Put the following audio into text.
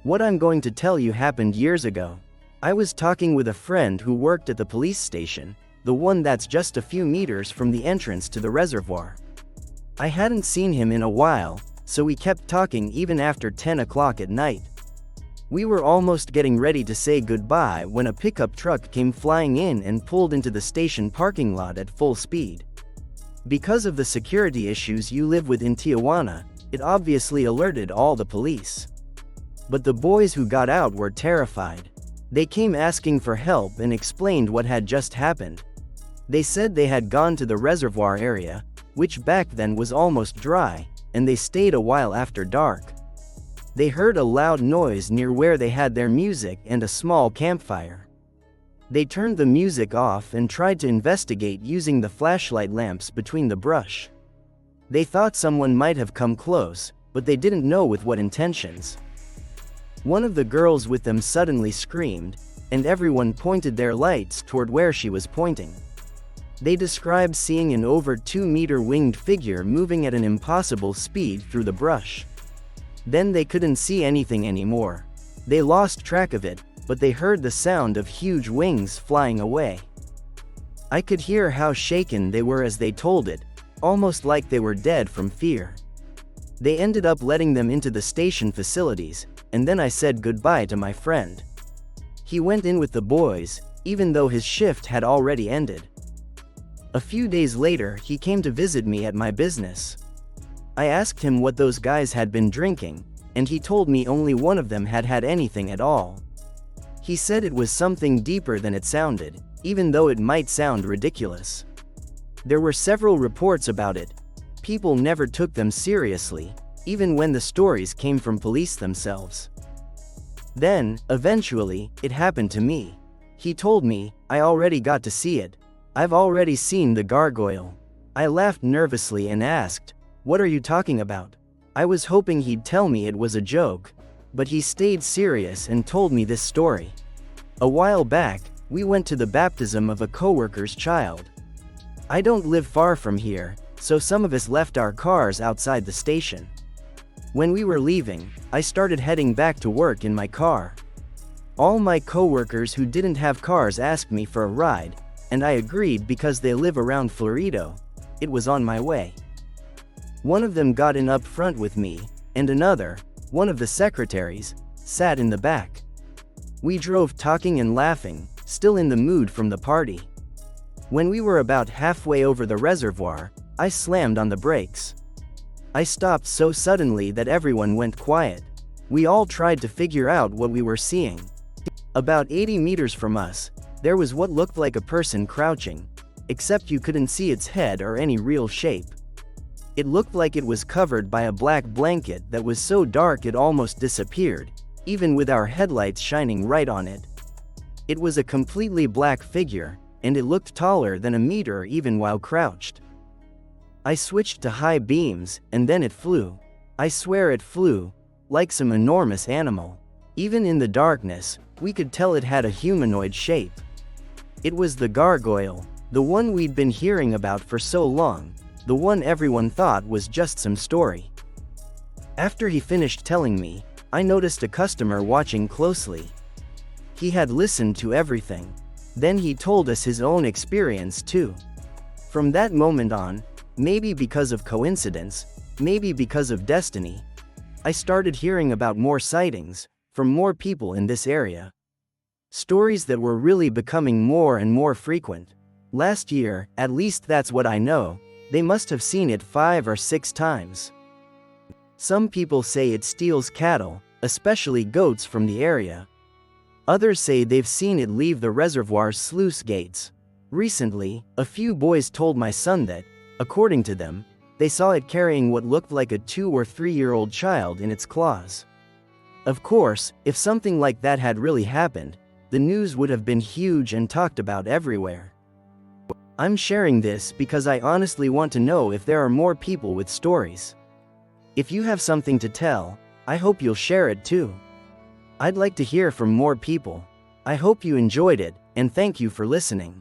What I'm going to tell you happened years ago. I was talking with a friend who worked at the police station, the one that's just a few meters from the entrance to the reservoir. I hadn't seen him in a while, so we kept talking even after 10 o'clock at night. We were almost getting ready to say goodbye when a pickup truck came flying in and pulled into the station parking lot at full speed. Because of the security issues you live with in Tijuana, it obviously alerted all the police. But the boys who got out were terrified. They came asking for help and explained what had just happened. They said they had gone to the reservoir area, which back then was almost dry, and they stayed a while after dark. They heard a loud noise near where they had their music and a small campfire. They turned the music off and tried to investigate using the flashlight lamps between the brush. They thought someone might have come close, but they didn't know with what intentions. One of the girls with them suddenly screamed, and everyone pointed their lights toward where she was pointing. They described seeing an over 2-meter winged figure moving at an impossible speed through the brush. Then they couldn't see anything anymore. They lost track of it, but they heard the sound of huge wings flying away. I could hear how shaken they were as they told it, almost like they were dead from fear. They ended up letting them into the station facilities, and then I said goodbye to my friend. He went in with the boys, even though his shift had already ended. A few days later, he came to visit me at my business. I asked him what those guys had been drinking, and he told me only one of them had had anything at all. He said it was something deeper than it sounded, even though it might sound ridiculous. There were several reports about it. People never took them seriously, even when the stories came from police themselves. Then, eventually, it happened to me. He told me, I already got to see it. I've already seen the gargoyle. I laughed nervously and asked, what are you talking about? I was hoping he'd tell me it was a joke, but he stayed serious and told me this story. A while back, we went to the baptism of a coworker's child. I don't live far from here, so some of us left our cars outside the station. When we were leaving, I started heading back to work in my car. All my coworkers who didn't have cars asked me for a ride, and I agreed because they live around Florido. It was on my way. One of them got in up front with me, and another, one of the secretaries, sat in the back. We drove talking and laughing, still in the mood from the party. When we were about halfway over the reservoir, I slammed on the brakes. I stopped so suddenly that everyone went quiet. We all tried to figure out what we were seeing. About 80 meters from us, there was what looked like a person crouching, except you couldn't see its head or any real shape. It looked like it was covered by a black blanket that was so dark it almost disappeared, even with our headlights shining right on it. It was a completely black figure, and it looked taller than a meter even while crouched. I switched to high beams, and then it flew. I swear it flew, like some enormous animal. Even in the darkness, we could tell it had a humanoid shape. It was the gargoyle, the one we'd been hearing about for so long, the one everyone thought was just some story. After he finished telling me, I noticed a customer watching closely. He had listened to everything. Then he told us his own experience too. From that moment on, maybe because of coincidence, maybe because of destiny, I started hearing about more sightings, from more people in this area. Stories that were really becoming more and more frequent. Last year, at least that's what I know, they must have seen it 5 or 6 times. Some people say it steals cattle, especially goats from the area. Others say they've seen it leave the reservoir's sluice gates. Recently, a few boys told my son that, according to them, they saw it carrying what looked like a 2 or 3-year-old child in its claws. Of course, if something like that had really happened, the news would have been huge and talked about everywhere. I'm sharing this because I honestly want to know if there are more people with stories. If you have something to tell, I hope you'll share it too. I'd like to hear from more people. I hope you enjoyed it, and thank you for listening.